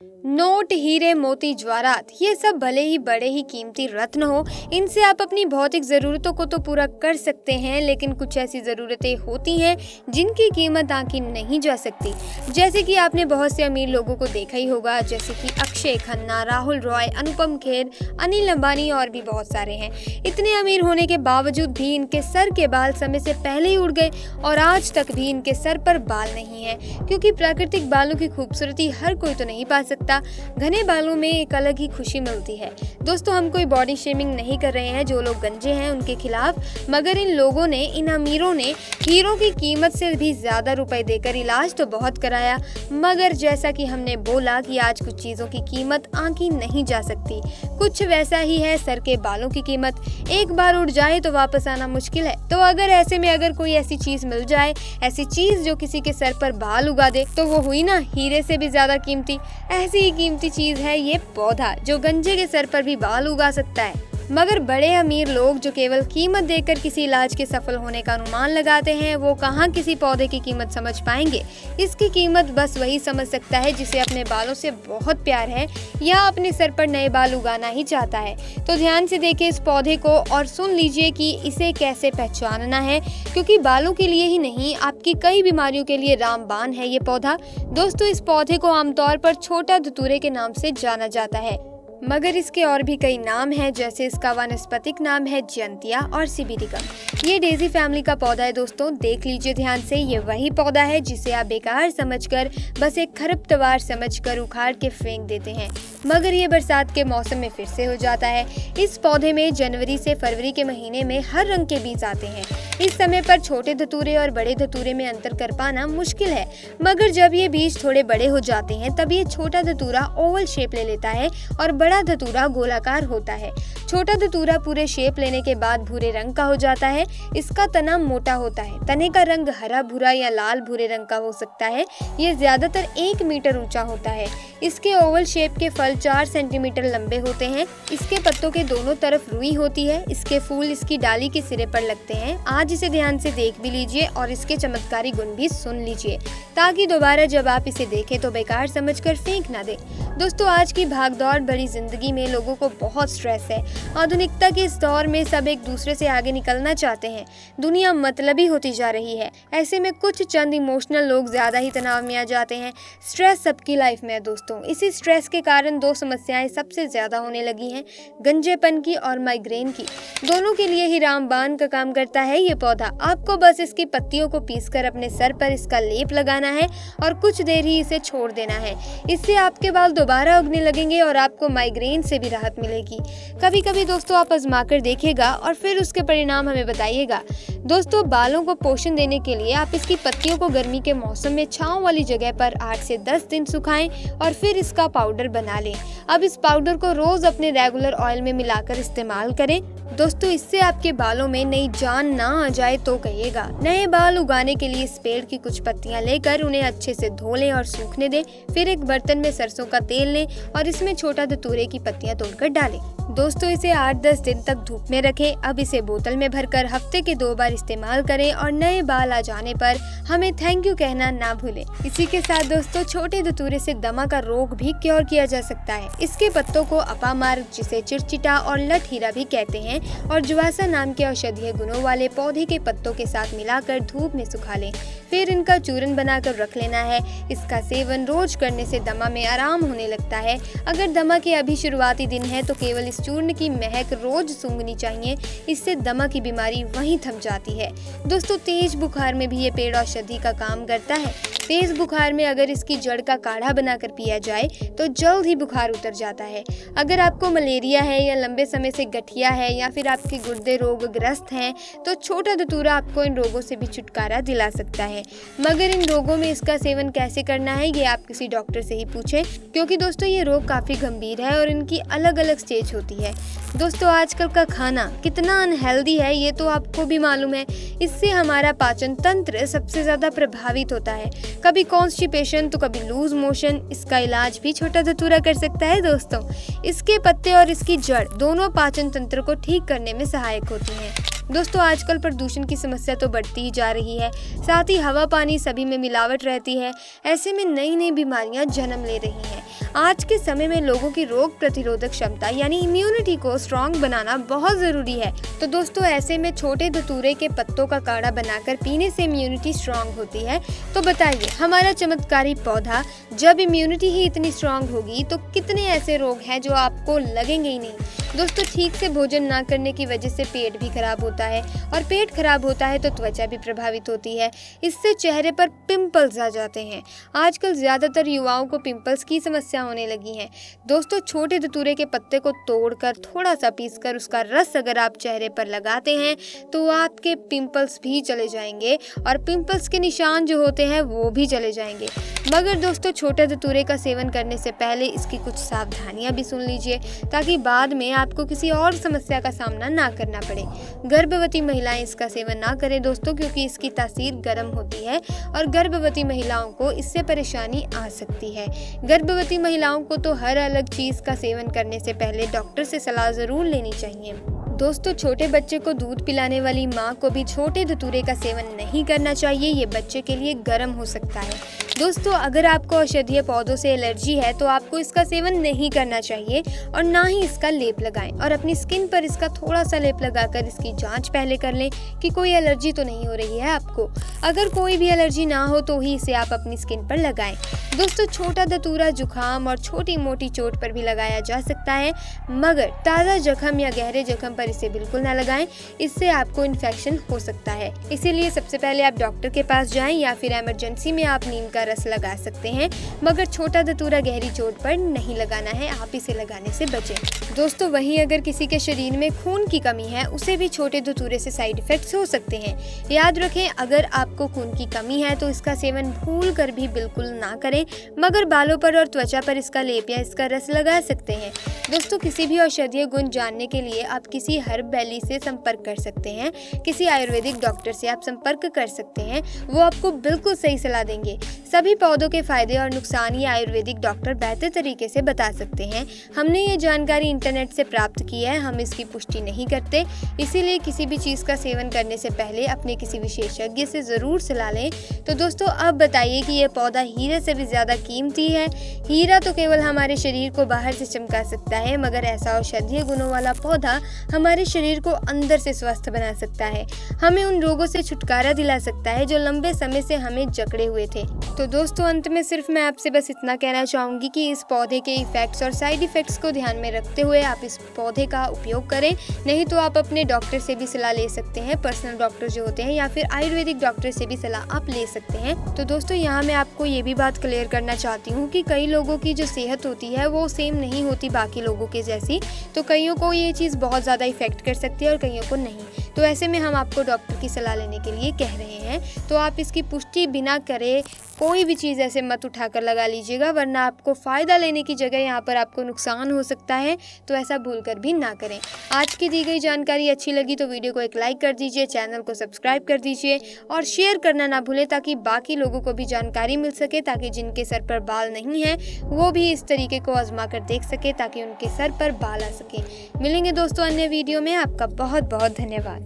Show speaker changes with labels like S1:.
S1: Note, हीरे, मोती, ज्वारात, ये सब भले ही बड़े ही कीमती रत्न हो, इनसे आप अपनी भौतिक जरूरतों को तो पूरा कर सकते हैं, लेकिन कुछ ऐसी जरूरतें होती हैं जिनकी कीमत आंकी नहीं जा सकती। जैसे कि आपने बहुत से अमीर लोगों को देखा ही होगा, जैसे कि अक्षय खन्ना, राहुल रॉय, अनुपम खेर, अनिल अंबानी और भी बहुत सारे हैं। इतने अमीर होने के बावजूद भी इनके सर के बाल समय से पहले ही उड़ गए और आज तक भी इनके सर पर बाल नहीं है, क्योंकि प्राकृतिक बालों की खूबसूरती हर कोई तो नहीं पा सकता। घने बालों में एक अलग ही खुशी मिलती है। दोस्तों, हम कोई बॉडी शेमिंग नहीं कर रहे हैं जो लोग गंजे हैं उनके खिलाफ, मगर इन लोगों ने, इन अमीरों ने हीरों की कीमत से भी ज्यादा रुपए देकर इलाज तो बहुत कराया, मगर जैसा कि हमने बोला कि आज कुछ चीजों की कीमत आंकी नहीं जा सकती। कुछ वैसा ही है सर के बालों की कीमत, एक बार उड़ जाए तो वापस आना मुश्किल है। तो अगर ऐसे में अगर कोई ऐसी चीज मिल जाए, ऐसी चीज जो किसी के सर पर बाल उगा दे, तो वो हुई ना हीरे से भी ज्यादा कीमती। ऐसी ही कीमती चीज है ये पौधा, जो गंजे के सर पर भी बाल उगा सकता है। मगर बड़े अमीर लोग जो केवल कीमत देकर किसी इलाज के सफल होने का अनुमान लगाते हैं, वो कहाँ किसी पौधे की कीमत समझ पाएंगे। इसकी कीमत बस वही समझ सकता है जिसे अपने बालों से बहुत प्यार है या अपने सर पर नए बाल उगाना ही चाहता है। तो ध्यान से देखिए इस पौधे को और सुन लीजिए कि इसे कैसे पहचानना है, क्योंकि बालों के लिए ही नहीं, आपकी कई बीमारियों के लिए रामबाण है ये पौधा। दोस्तों, इस पौधे को आमतौर पर छोटा धतूरे के नाम से जाना जाता है, मगर इसके और भी कई नाम हैं, जैसे इसका वानस्पतिक नाम है जयंतिया और सिबिरिकम। ये डेजी फैमिली का पौधा है। दोस्तों, देख लीजिए ध्यान से, ये वही पौधा है जिसे आप बेकार समझकर, बस एक खरपतवार समझकर उखाड़ के फेंक देते हैं, मगर ये बरसात के मौसम में फिर से हो जाता है। इस पौधे में जनवरी से फरवरी के महीने में हर रंग के बीज आते हैं। इस समय पर छोटे धतूरे और बड़े धतूरे में अंतर कर पाना मुश्किल है, मगर जब ये बीज थोड़े बड़े हो जाते हैं तब ये छोटा धतूरा ओवल शेप ले लेता है और बड़ा धतूरा गोलाकार होता है। छोटा धतूरा पूरे शेप लेने के बाद भूरे रंग का हो जाता है। इसका तना मोटा होता है। तने का रंग हरा भूरा या लाल भूरे रंग का हो सकता है। ये ज्यादातर 1 मीटर ऊंचा होता है। इसके ओवल शेप के फल 4 सेंटीमीटर लंबे होते हैं। इसके पत्तों के दोनों तरफ रुई होती है। इसके फूल इसकी डाली के सिरे पर लगते हैं। आज इसे ध्यान से देख भी लीजिए और इसके चमत्कारी गुण भी सुन लीजिए, ताकि दोबारा जब आप इसे देखें तो बेकार समझकर फेंक ना दे। दोस्तों, आज की भागदौड़ भरी जिंदगी में लोगों को बहुत स्ट्रेस है। आधुनिकता के इस दौर में सब एक दूसरे से आगे निकलना चाहते हैं। दुनिया मतलबी होती जा रही है। ऐसे में कुछ चंद इमोशनल लोग ज्यादा ही तनाव में आ जाते हैं। स्ट्रेस सबकी लाइफ में है दोस्तों। इसी स्ट्रेस के कारण 2 समस्याएं सबसे ज्यादा होने लगी हैं, गंजेपन की और माइग्रेन की। दोनों के लिए ही रामबाण का काम करता है ये पौधा। आपको बस इसकी पत्तियों को पीसकर अपने सर पर इसका लेप लगाना है और कुछ देर ही इसे छोड़ देना है। इससे आपके बाल दोबारा उगने लगेंगे और आपको माइग्रेन से भी राहत मिलेगी। कभी कभी दोस्तों आप आजमा कर देखिएगा और फिर उसके परिणाम हमें बताइएगा। दोस्तों, बालों को पोषण देने के लिए आप इसकी पत्तियों को गर्मी के मौसम में छांव वाली जगह पर 8 से 10 दिन सुखाएं और फिर इसका पाउडर बना लें। अब इस पाउडर को रोज अपने रेगुलर ऑयल में मिलाकर इस्तेमाल करें। दोस्तों, इससे आपके बालों में नई जान ना आ जाए तो कहिएगा। नए बाल उगाने के लिए इस पेड़ की कुछ पत्तियां लेकर उन्हें अच्छे से धो लें और सूखने दें। फिर एक बर्तन में सरसों का तेल लें और इसमें छोटा धतूरे की पत्तियां तोड़कर डालें। दोस्तों, इसे 8-10 दिन तक धूप में रखें। अब इसे बोतल में भरकर हफ्ते के 2 बार इस्तेमाल करें और नए बाल आ जाने पर हमें थैंक यू कहना ना भूलें। इसी के साथ दोस्तों, छोटे धतूरे से दमा का रोग भी क्योर किया जा सकता है। इसके पत्तों को अपामार्ग, जिसे चिड़चिटा और लठ हीरा भी कहते हैं, और जुवासा नाम के औषधीय गुणों वाले पौधे के पत्तों के साथ मिलाकर धूप में सुखा लें। फिर इनका चूर्ण बनाकर रख लेना है। इसका सेवन रोज करने से दमा में आराम होने लगता है। अगर दमा के अभी शुरुआती दिन है तो केवल इस चूर्ण की महक रोज सूंघनी चाहिए। इससे दमा की बीमारी वहीं थम जाती है। दोस्तों, तेज बुखार में भी ये पेड़ औषधि का काम करता है। तेज बुखार में अगर इसकी जड़ का काढ़ा बनाकर पिया जाए तो जल्द ही बुखार उतर जाता है। अगर आपको मलेरिया है या लंबे समय से गठिया है या फिर आपके गुर्दे रोगग्रस्त हैं, तो छोटा धतूरा आपको इन रोगों से भी छुटकारा दिला सकता है। मगर इन रोगों में इसका सेवन कैसे करना है ये आप किसी डॉक्टर से ही पूछें, क्योंकि दोस्तों ये रोग काफी गंभीर है और इनकी अलग अलग स्टेज होती है। दोस्तों, आजकल का खाना कितना अनहेल्दी है ये तो आपको भी मालूम है। इससे हमारा पाचन तंत्र सबसे ज्यादा प्रभावित होता है। कभी कॉन्स्टिपेशन तो कभी लूज मोशन। इसका इलाज भी छोटा धतूरा कर सकता है दोस्तों। इसके पत्ते और इसकी जड़ दोनों पाचन तंत्र को ठीक करने में सहायक होती हैं। दोस्तों, आजकल प्रदूषण की समस्या तो बढ़ती ही जा रही है, साथ ही हवा पानी सभी में मिलावट रहती है। ऐसे में नई नई बीमारियां जन्म ले रही हैं। आज के समय में लोगों की रोग प्रतिरोधक क्षमता यानी इम्यूनिटी को स्ट्रॉन्ग बनाना बहुत ज़रूरी है। तो दोस्तों ऐसे में छोटे धतूरे के पत्तों का काढ़ा बनाकर पीने से इम्यूनिटी स्ट्रॉन्ग होती है। तो बताइए, हमारा चमत्कारी पौधा जब इम्यूनिटी ही इतनी स्ट्रॉन्ग होगी तो कितने ऐसे रोग हैं जो आपको लगेंगे ही नहीं। दोस्तों ठीक से भोजन ना करने की वजह से पेट भी खराब होता है और पेट खराब होता है तो त्वचा भी प्रभावित होती है। इससे चेहरे पर पिंपल्स आ जाते हैं। आजकल ज़्यादातर युवाओं को पिंपल्स की समस्या होने लगी है। दोस्तों छोटे धतूरे के पत्ते को तोड़कर थोड़ा सा पीसकर उसका रस अगर आप चेहरे पर लगाते हैं तो आपके पिंपल्स भी चले जाएंगे और पिंपल्स के निशान जो होते हैं वो भी चले जाएंगे। मगर दोस्तों छोटे धतूरे का सेवन करने से पहले इसकी कुछ सावधानियां भी सुन लीजिए ताकि बाद में आपको किसी और समस्या का सामना ना करना पड़े। गर्भवती महिलाएं इसका सेवन ना करें दोस्तों, क्योंकि इसकी तासीर गर्म होती है और गर्भवती महिलाओं को इससे परेशानी आ सकती है। गर्भवती महिलाओं को तो हर अलग चीज़ का सेवन करने से पहले डॉक्टर से सलाह ज़रूर लेनी चाहिए। दोस्तों छोटे बच्चे को दूध पिलाने वाली माँ को भी छोटे धतूरे का सेवन नहीं करना चाहिए, ये बच्चे के लिए गर्म हो सकता है। दोस्तों अगर आपको औषधीय पौधों से एलर्जी है तो आपको इसका सेवन नहीं करना चाहिए और ना ही इसका लेप लगाएं और अपनी स्किन पर इसका थोड़ा सा लेप लगाकर इसकी जांच पहले कर लें कि कोई एलर्जी तो नहीं हो रही है आपको। अगर कोई भी एलर्जी ना हो तो ही इसे आप अपनी स्किन पर लगाएं। दोस्तों छोटा धतूरा जुकाम और छोटी मोटी चोट पर भी लगाया जा सकता है, मगर ताज़ा जख्म या गहरे जख्म पर इसे बिल्कुल ना लगाएं, इससे आपको इन्फेक्शन हो सकता है। इसीलिए सबसे पहले आप डॉक्टर के पास जाएं या फिर इमरजेंसी में आप नीम का रस लगा सकते हैं, मगर छोटा धतूरा गहरी चोट पर नहीं लगाना है, आप इसे लगाने से बचें। दोस्तों वहीं अगर किसी के शरीर में खून की कमी है उसे भी छोटे धतूरे से साइड इफेक्ट्स हो सकते हैं। याद रखें अगर आपको खून की कमी है तो इसका सेवन भूल कर भी बिल्कुल ना करें, मगर बालों पर और त्वचा पर इसका लेप या इसका रस लगा सकते हैं। दोस्तों किसी भी औषधीय गुण जानने के लिए आप किसी हर्ब वैली से संपर्क कर सकते हैं, किसी आयुर्वेदिक डॉक्टर से आप संपर्क कर सकते हैं, वो आपको बिल्कुल सही सलाह देंगे। सभी पौधों के फायदे और नुकसान ये आयुर्वेदिक डॉक्टर बेहतर तरीके से बता सकते हैं। हमने ये जानकारी इंटरनेट से प्राप्त की है, हम इसकी पुष्टि नहीं करते, इसीलिए किसी भी चीज़ का सेवन करने से पहले अपने किसी विशेषज्ञ से ज़रूर सलाह लें। तो दोस्तों अब बताइए कि ये पौधा हीरे से भी ज़्यादा कीमती है। हीरा तो केवल हमारे शरीर को बाहर से चमका सकता है, मगर ऐसा औषधीय गुणों वाला पौधा हमारे शरीर को अंदर से स्वस्थ बना सकता है, हमें उन रोगों से छुटकारा दिला सकता है जो लंबे समय से हमें जकड़े हुए थे। तो दोस्तों अंत में सिर्फ मैं आपसे बस इतना कहना चाहूँगी कि इस पौधे के इफेक्ट्स और साइड इफेक्ट्स को ध्यान में रखते हुए आप इस पौधे का उपयोग करें, नहीं तो आप अपने डॉक्टर से भी सलाह ले सकते हैं, पर्सनल डॉक्टर जो होते हैं, या फिर आयुर्वेदिक डॉक्टर से भी सलाह आप ले सकते हैं। तो दोस्तों यहाँ मैं आपको ये भी बात क्लियर करना चाहती हूँ कि कई लोगों की जो सेहत होती है वो सेम नहीं होती बाकी लोगों के जैसी, तो कईयों को ये चीज़ बहुत ज़्यादा इफेक्ट कर सकती है और कईयों को नहीं। तो ऐसे में हम आपको डॉक्टर की सलाह लेने के लिए कह रहे हैं, तो आप इसकी पुष्टि बिना करे कोई भी चीज़ ऐसे मत उठाकर लगा लीजिएगा, वरना आपको फ़ायदा लेने की जगह यहाँ पर आपको नुकसान हो सकता है, तो ऐसा भूल कर भी ना करें। आज की दी गई जानकारी अच्छी लगी तो वीडियो को एक लाइक कर दीजिए, चैनल को सब्सक्राइब कर दीजिए और शेयर करना ना भूलें ताकि बाकी लोगों को भी जानकारी मिल सके, ताकि जिनके सर पर बाल नहीं हैं वो भी इस तरीके को आजमा कर देख सके ताकि उनके सर पर बाल आ सके। मिलेंगे दोस्तों अन्य वीडियो में, आपका बहुत बहुत धन्यवाद।